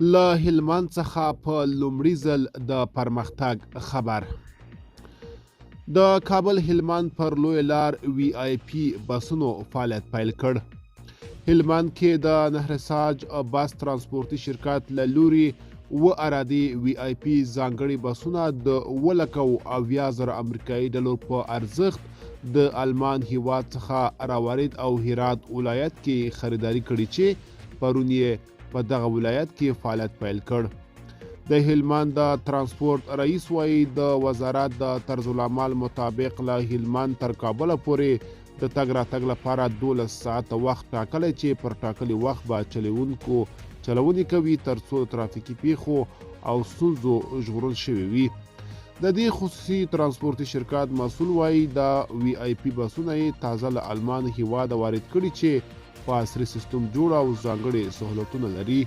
له هلمند څخه په لومړي ځل د پرمختګ خبر. د کابل هلمند پر لوی لار وی آی پی بسونو فعالیت پیل کړ. هلمند کې د نهرساج بس ترانسپورتي شرکت له لوري ارادي وی آی پی ځانګړي بسونه د 2,70,000 امریکایي ډالرو په ارزښت د آلمان هیواد څخه راوارد او هرات ولایت کې خریداري کړي چې پرون یې په دغه ولایت کې فعالیت پیل کړ. د هلمند د ترانسپورت رئیس وایي د وزارت د طرزالعمل مطابق له هلمند تر کابل پورې د تګ راتګ لپاره 12 ساعته وخت ټاکلی چې پر ټاکلي وخت به چلوونکو چلونې کوي ترڅو ترافیکي پیښو او ستونزو ژغورل شوي وي. د دې خصوصي ترانسپورتي شرکت مسؤل وایي د وی آی پی بسونه یې تازه له آلمان هیواده وارد کړي چې په عصري سیستم جوړ او ځانګړي سهولتونه لري.